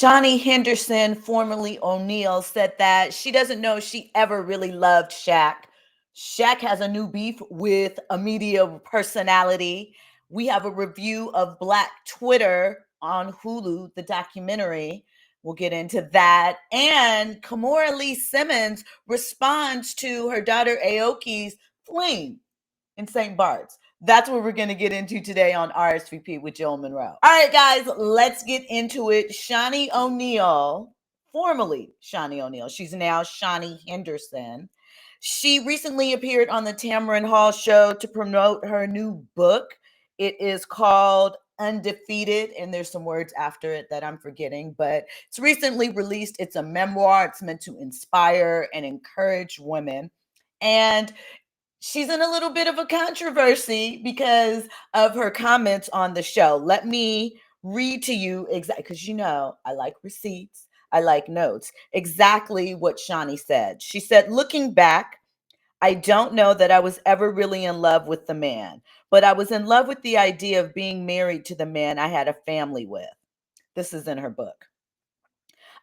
Johnny Henderson, formerly O'Neal, said that she doesn't know she ever really loved Shaq. Shaq has a new beef with a media personality. We have a review of Black Twitter on Hulu, the documentary. We'll get into that. And Kimora Lee Simmons responds to her daughter Aoki's fling in St. Bart's. That's what we're going to get into today on RSVP with Jill Munroe. All right, guys, let's get into it. Shaunie O'Neal, formerly Shaunie O'Neal, she's now Shaunie Henderson. She recently appeared on the Tamron Hall show to promote her new book. It is called Undefeated, and there's some words after it that I'm forgetting, but it's recently released. It's a memoir. It's meant to inspire and encourage women. And she's in a little bit of a controversy because of her comments on the show. Let me read to you exactly, because I like receipts, I like notes, exactly what Shaunie said. She said, looking back, I don't know that I was ever really in love with the man, but I was in love with the idea of being married to the man I had a family with. This is in her book.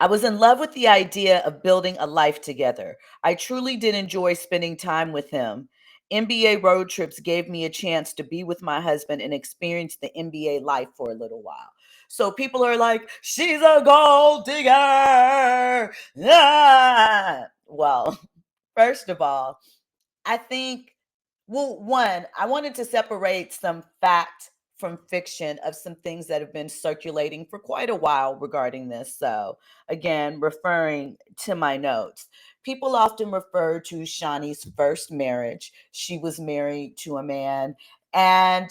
I was in love with the idea of building a life together. I truly did enjoy spending time with him. NBA road trips gave me a chance to be with my husband and experience the NBA life for a little while. So people are like, she's a gold digger. Ah. Well, first of all, I think, well, one, I wanted to separate some fact from fiction of some things that have been circulating for quite a while regarding this. So, again, referring to my notes, people often refer to Shaunie's first marriage. She was married to a man. And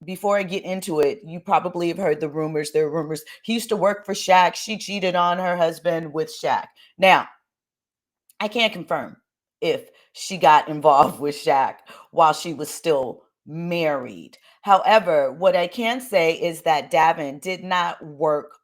before I get into it, you probably have heard the rumors. There are rumors. He used to work for Shaq. She cheated on her husband with Shaq. Now, I can't confirm if she got involved with Shaq while she was still married. However, what I can say is that Davin did not work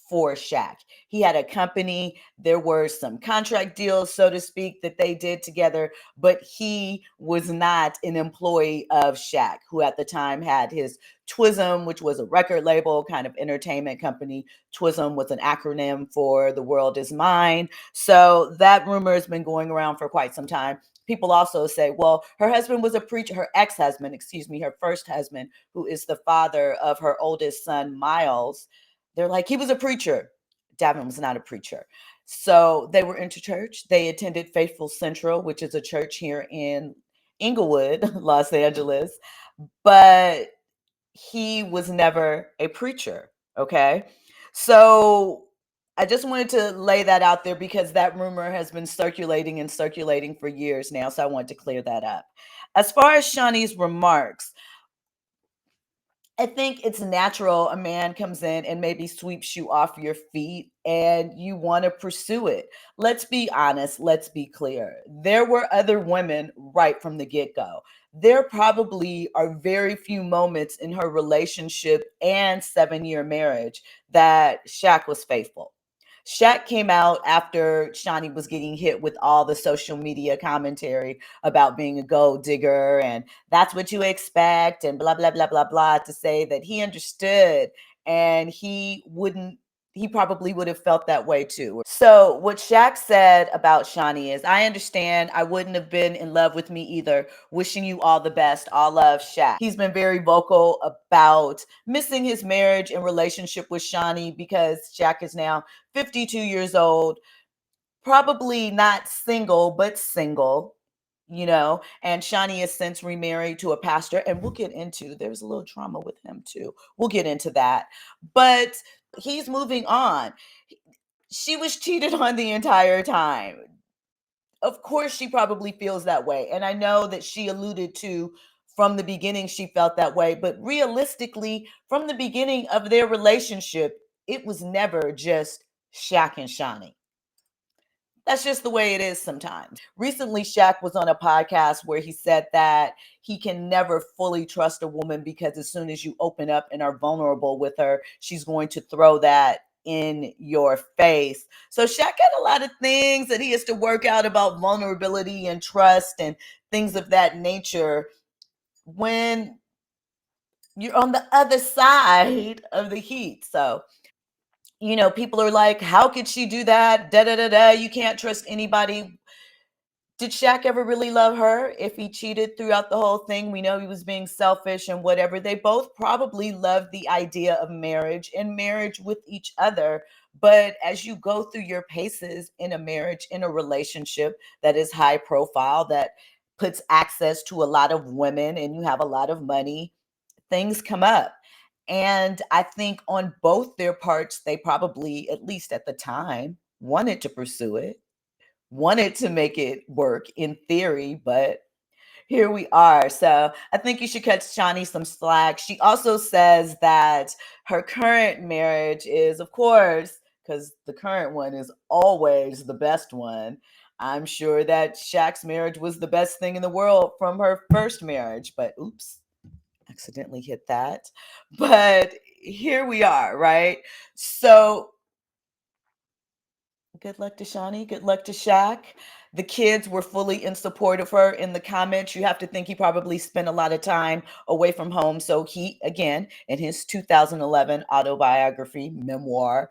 for Shaq. He had a company. There were some contract deals, so to speak, that they did together, but he was not an employee of Shaq, who at the time had his Twism, which was a record label kind of entertainment company. Twism was an acronym for The World Is Mine. So that rumor has been going around for quite some time. People also say, well, her husband was a preacher, her ex-husband, her first husband, who is the father of her oldest son, Miles. They're like, he was a preacher. Davin was not a preacher. So they were into church. They attended Faithful Central, which is a church here in Inglewood, Los Angeles. But he was never a preacher. Okay. So I just wanted to lay that out there because that rumor has been circulating and circulating for years now. So I wanted to clear that up. As far as Shaunie's remarks, I think it's natural a man comes in and maybe sweeps you off your feet and you want to pursue it. Let's be honest. Let's be clear. There were other women right from the get go. There probably are very few moments in her relationship and 7-year marriage that Shaq was faithful. Shaq came out after Shaunie was getting hit with all the social media commentary about being a gold digger and that's what you expect and blah, blah, blah, blah, blah, to say that he understood and he probably would have felt that way too. So what Shaq said about Shaunie is, I understand I wouldn't have been in love with me either. Wishing you all the best. All love, Shaq. He's been very vocal about missing his marriage and relationship with Shaunie because Shaq is now 52 years old, probably not single, but single, and Shaunie has since remarried to a pastor, and we'll get into, there's a little trauma with him too. We'll get into that, but he's moving on. She was cheated on the entire time. Of course, she probably feels that way. And I know that she alluded to from the beginning, she felt that way, but realistically, from the beginning of their relationship, it was never just Shaq and Shaunie. That's just the way it is sometimes. Recently, Shaq was on a podcast where he said that he can never fully trust a woman because as soon as you open up and are vulnerable with her, she's going to throw that in your face. So Shaq got a lot of things that he has to work out about vulnerability and trust and things of that nature when you're on the other side of the heat. So people are like, how could she do that? Da da da da. You can't trust anybody. Did Shaq ever really love her? If he cheated throughout the whole thing, we know he was being selfish and whatever. They both probably loved the idea of marriage and marriage with each other. But as you go through your paces in a marriage, in a relationship that is high profile, that puts access to a lot of women, and you have a lot of money, things come up. And I think on both their parts, they probably, at least at the time, wanted to pursue it, wanted to make it work in theory, but here we are. So I think you should cut Shaunie some slack. She also says that her current marriage is, of course, because the current one is always the best one. I'm sure that Shaq's marriage was the best thing in the world from her first marriage, but oops, accidentally hit that. But here we are, right? So good luck to Shaunie. Good luck to Shaq. The kids were fully in support of her in the comments. You have to think he probably spent a lot of time away from home. So he, again, in his 2011 autobiography memoir,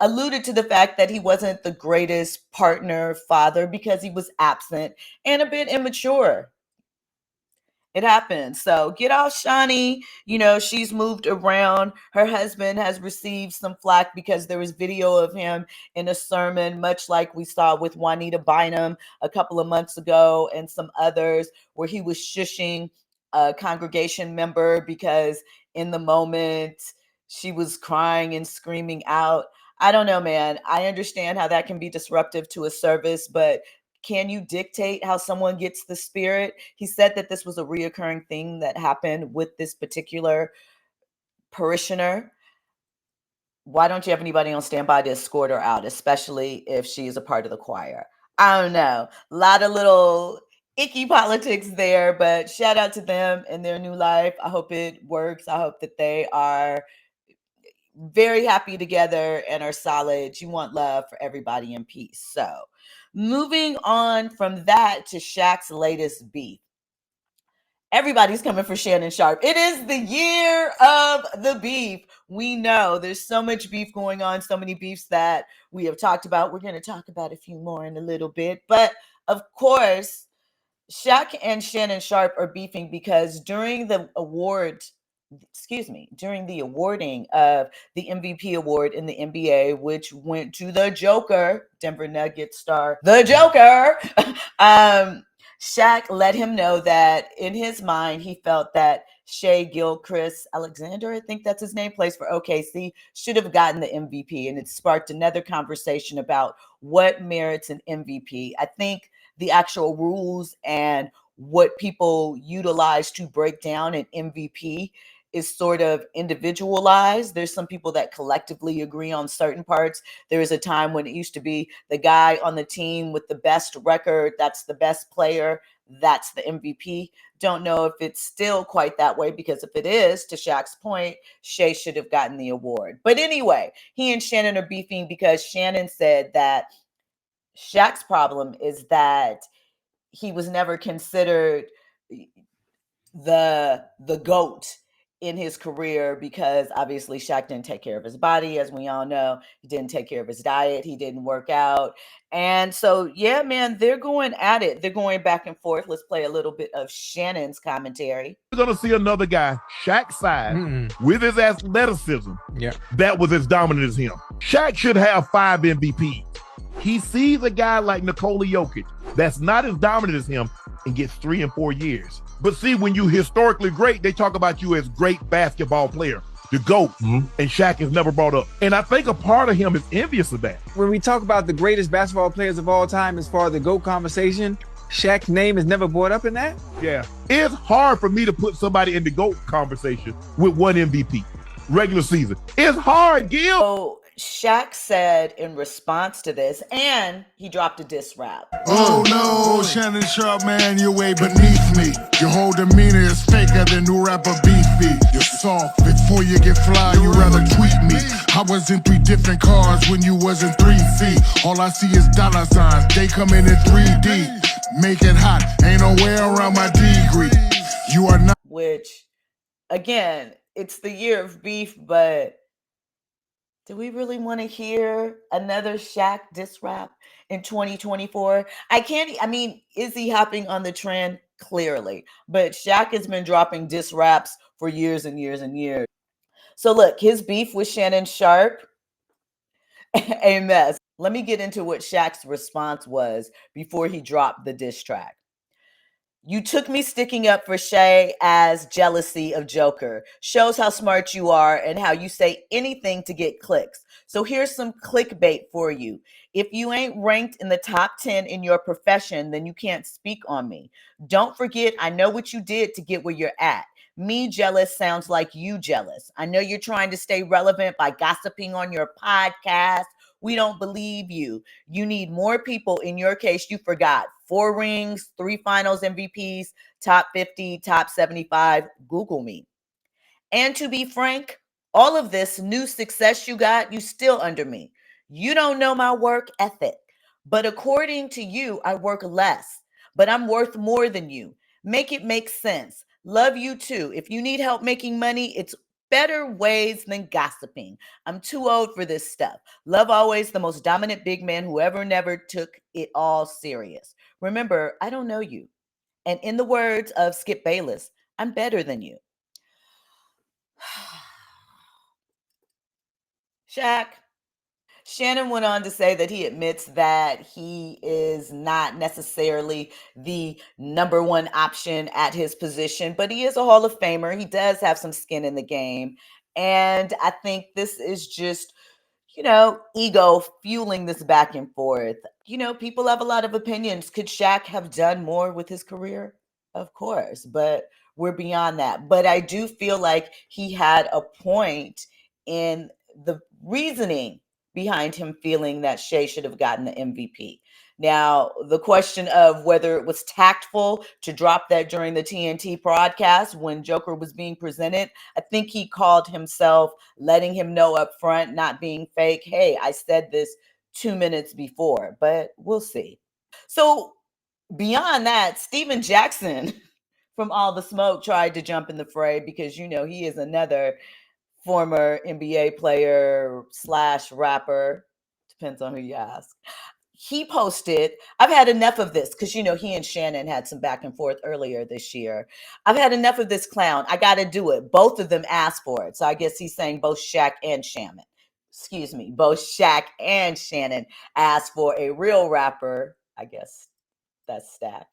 alluded to the fact that he wasn't the greatest partner, father, because he was absent and a bit immature. It happens. So get off Shaunie. She's moved around. Her husband has received some flack because there was video of him in a sermon, much like we saw with Juanita Bynum a couple of months ago and some others, where he was shushing a congregation member because in the moment she was crying and screaming out. I don't know, man. I understand how that can be disruptive to a service, but can you dictate how someone gets the spirit? He said that this was a reoccurring thing that happened with this particular parishioner. Why don't you have anybody on standby to escort her out, especially if she is a part of the choir? I don't know. A lot of little icky politics there, but shout out to them and their new life. I hope it works. I hope that they are very happy together and are solid. You want love for everybody in peace. So moving on from that to Shaq's latest beef. Everybody's coming for Shannon Sharpe. It is the year of the beef. We know there's so much beef going on, so many beefs that we have talked about. We're going to talk about a few more in a little bit. But of course, Shaq and Shannon Sharpe are beefing because during the awarding of the MVP award in the NBA, which went to the Joker, Denver Nuggets star, the Joker, Shaq let him know that in his mind, he felt that Shai Gilgeous-Alexander, I think that's his name, plays for OKC, should have gotten the MVP. And it sparked another conversation about what merits an MVP. I think the actual rules and what people utilize to break down an MVP is sort of individualized. There's some people that collectively agree on certain parts. There was a time when it used to be the guy on the team with the best record, that's the best player, that's the MVP. Don't know if it's still quite that way, because if it is, to Shaq's point, Shai should have gotten the award. But anyway, he and Shannon are beefing because Shannon said that Shaq's problem is that he was never considered the GOAT in his career, because obviously Shaq didn't take care of his body, as we all know. He didn't take care of his diet. He didn't work out. And so, yeah, man, they're going at it. They're going back and forth. Let's play a little bit of Shannon's commentary. We're going to see another guy, Shaq's size, with his athleticism, that was as dominant as him. Shaq should have 5 MVPs. He sees a guy like Nikola Jokic that's not as dominant as him and gets 3 and 4 years. But see, when you historically great, they talk about you as great basketball player, the GOAT, and Shaq is never brought up. And I think a part of him is envious of that. When we talk about the greatest basketball players of all time as far as the GOAT conversation, Shaq's name is never brought up in that? Yeah. It's hard for me to put somebody in the GOAT conversation with 1 MVP, regular season. It's hard, Gil. So Shaq said in response to this, and he dropped a diss rap. Oh no, Shannon Sharpe, man, you're way beneath me. Your whole demeanor is faker than new rapper Beefy. You're soft, before you get fly, you rather tweet me. I was in 3 different cars when you was in 3C. All I see is dollar signs, they come in 3D. Make it hot, ain't no way around my degree. You are not. Which, again, it's the year of beef, but Do we really want to hear another Shaq diss rap in 2024? I mean, is he hopping on the trend? Clearly. But Shaq has been dropping diss raps for years and years and years. So look, his beef with Shannon Sharpe, a mess. Let me get into what Shaq's response was before he dropped the diss track. You took me sticking up for Shay as jealousy of Joker. Shows how smart you are and how you say anything to get clicks. So here's some clickbait for you. If you ain't ranked in the top 10 in your profession, then you can't speak on me. Don't forget, I know what you did to get where you're at. Me jealous sounds like you jealous. I know you're trying to stay relevant by gossiping on your podcast. We don't believe you. You need more people. In your case, you forgot 4 rings, 3 finals MVPs, top 50, top 75. Google me. And to be frank, all of this new success you got, you still under me. You don't know my work ethic. But according to you, I work less. But I'm worth more than you. Make it make sense. Love you too. If you need help making money, it's better ways than gossiping. I'm too old for this stuff. Love always, the most dominant big man who ever never took it all serious. Remember, I don't know you. And in the words of Skip Bayless, I'm better than you. Shaq. Shannon went on to say that he admits that he is not necessarily the number one option at his position, but he is a Hall of Famer. He does have some skin in the game. And I think this is just, ego fueling this back and forth. People have a lot of opinions. Could Shaq have done more with his career? Of course, but we're beyond that. But I do feel like he had a point in the reasoning behind him feeling that Shea should have gotten the MVP. Now, the question of whether it was tactful to drop that during the TNT broadcast when Joker was being presented, I think he called himself, letting him know up front, not being fake. Hey, I said this 2 minutes before, but we'll see. So beyond that, Steven Jackson from All the Smoke tried to jump in the fray because, he is another former NBA player / rapper. Depends on who you ask. He posted, I've had enough of this because, he and Shannon had some back and forth earlier this year. I've had enough of this clown. I got to do it. Both of them asked for it. So I guess he's saying both Shaq and Shannon. Both Shaq and Shannon asked for a real rapper, I guess that's Stack,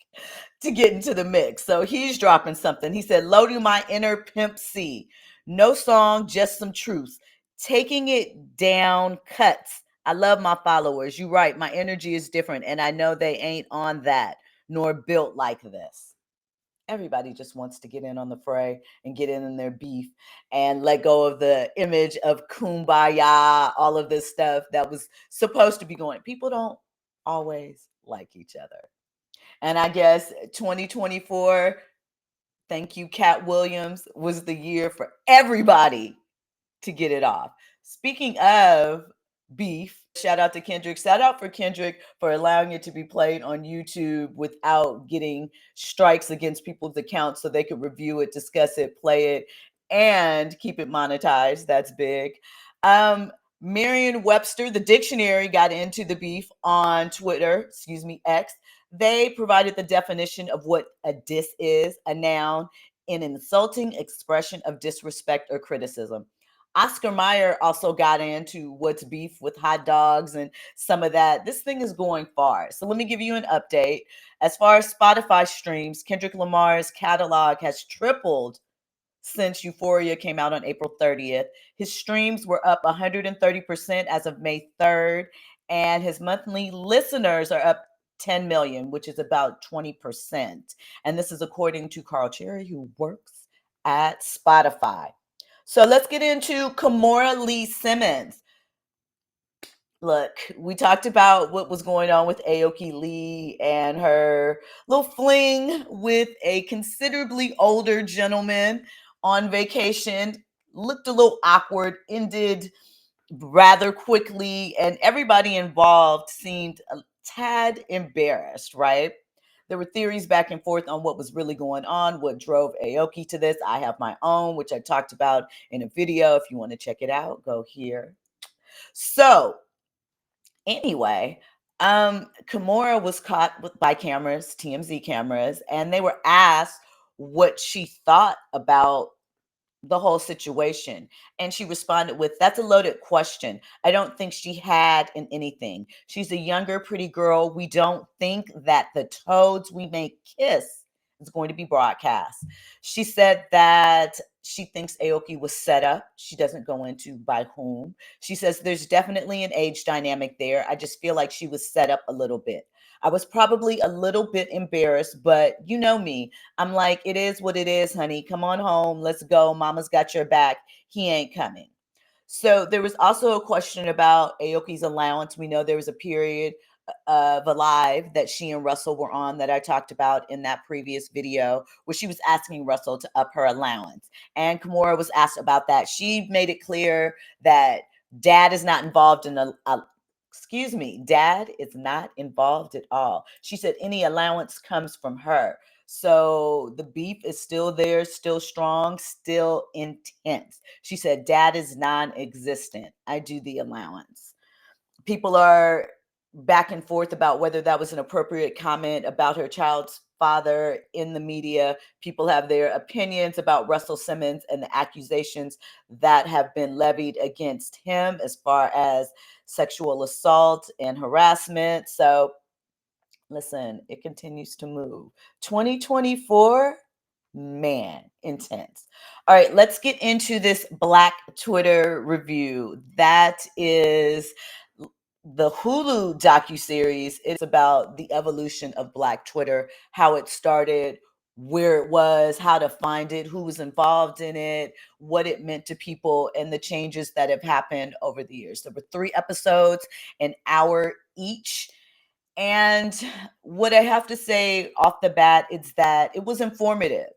to get into the mix. So he's dropping something. He said, loading my inner Pimp C. No song, just some truth. Taking it down cuts. I love my followers. You're right. My energy is different. And I know they ain't on that, nor built like this. Everybody just wants to get in on the fray and get in their beef and let go of the image of kumbaya, all of this stuff that was supposed to be going. People don't always like each other. And I guess 2024, thank you, Cat Williams, was the year for everybody to get it off. Speaking of beef, shout out to Kendrick. Shout out for Kendrick for allowing it to be played on YouTube without getting strikes against people's accounts so they could review it, discuss it, play it, and keep it monetized. That's big. Merriam-Webster, the dictionary, got into the beef on Twitter, X. They provided the definition of what a diss is, a noun, an insulting expression of disrespect or criticism. Oscar Mayer also got into what's beef with hot dogs and some of that. This thing is going far. So let me give you an update. As far as Spotify streams, Kendrick Lamar's catalog has tripled since Euphoria came out on April 30th. His streams were up 130% as of May 3rd, and his monthly listeners are up 10 million, which is about 20%. And this is according to Carl Cherry, who works at Spotify. So let's get into Kimora Lee Simmons. Look, we talked about what was going on with Aoki Lee and her little fling with a considerably older gentleman on vacation. Looked a little awkward, ended rather quickly, and everybody involved seemed a tad embarrassed, right? There were theories back and forth on what was really going on, what drove Aoki to this. I have my own, which I talked about in a video. If you want to check it out, go here. So anyway, Kimora was caught by cameras, TMZ cameras, and they were asked what she thought about the whole situation. And she responded with, "That's a loaded question. I don't think she had in anything. She's a younger, pretty girl. We don't think that the toads we may kiss is going to be broadcast." She said that she thinks Aoki was set up. She doesn't go into by whom. She says there's definitely an age dynamic there. I just feel like she was set up a little bit. I was probably a little bit embarrassed, but you know me. I'm like, it is what it is, honey. Come on home. Let's go. Mama's got your back. He ain't coming. So there was also a question about Aoki's allowance. We know there was a period of Alive that she and Russell were on that I talked about in that previous video, where she was asking Russell to up her allowance. And Kimora was asked about that. She made it clear that Dad is not involved in Dad is not involved at all. She said any allowance comes from her. So the beef is still there, still strong, still intense. She said, Dad is non-existent. I do the allowance. People are back and forth about whether that was an appropriate comment about her child's father in the media. People have their opinions about Russell Simmons and the accusations that have been levied against him as far as sexual assault and harassment. So listen, it continues to move. 2024, man, intense. All right, let's get into this Black Twitter review. That is the Hulu docuseries. It's about the evolution of Black Twitter, how it started, where it was, how to find it, who was involved in it, what it meant to people, and the changes that have happened over the years. There were 3 episodes, an hour each. And what I have to say off the bat is that it was informative.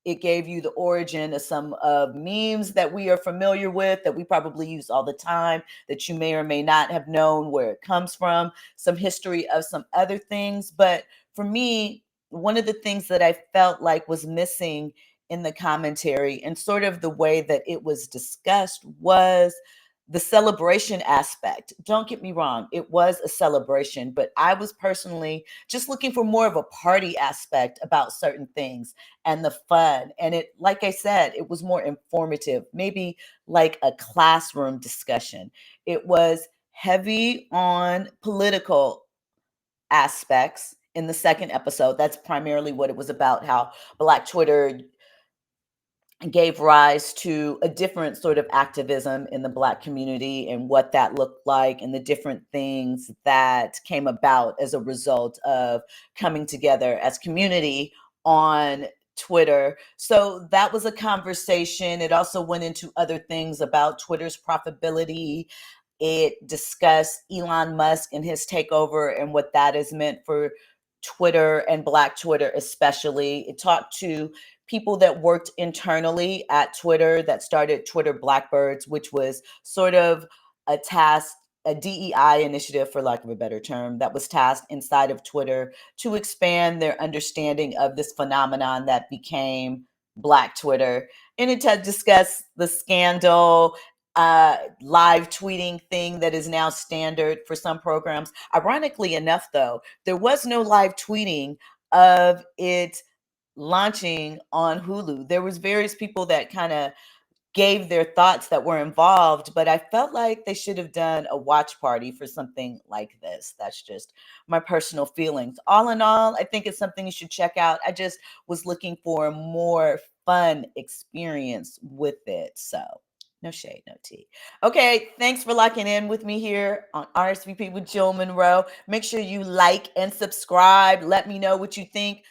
It gave you the origin of some of memes that we are familiar with, that we probably use all the time, that you may or may not have known where it comes from, some history of some other things. But for me, one of the things that I felt like was missing in the commentary and sort of the way that it was discussed was the celebration aspect. Don't get me wrong, it was a celebration, but I was personally just looking for more of a party aspect about certain things and the fun. And it, like I said, it was more informative, maybe like a classroom discussion. It was heavy on political aspects in the second episode. That's primarily what it was about, how Black Twitter gave rise to a different sort of activism in the Black community and what that looked like and the different things that came about as a result of coming together as community on Twitter. So that was a conversation. It also went into other things about Twitter's profitability. It discussed Elon Musk and his takeover and what that has meant for Twitter and Black Twitter especially. It talked to people that worked internally at Twitter that started Twitter Blackbirds, which was sort of a task, a DEI initiative, for lack of a better term, that was tasked inside of Twitter to expand their understanding of this phenomenon that became Black Twitter. And it discussed the scandal, live tweeting thing that is now standard for some programs. Ironically enough, though, there was no live tweeting of it launching on Hulu. There was various people that kind of gave their thoughts that were involved, but I felt like they should have done a watch party for something like this. That's just my personal feelings. All in all, I think it's something you should check out. I just was looking for a more fun experience with it. So no shade, no tea. Okay, thanks for locking in with me here on RSVP with Jill Munroe. Make sure you like and subscribe. Let me know what you think.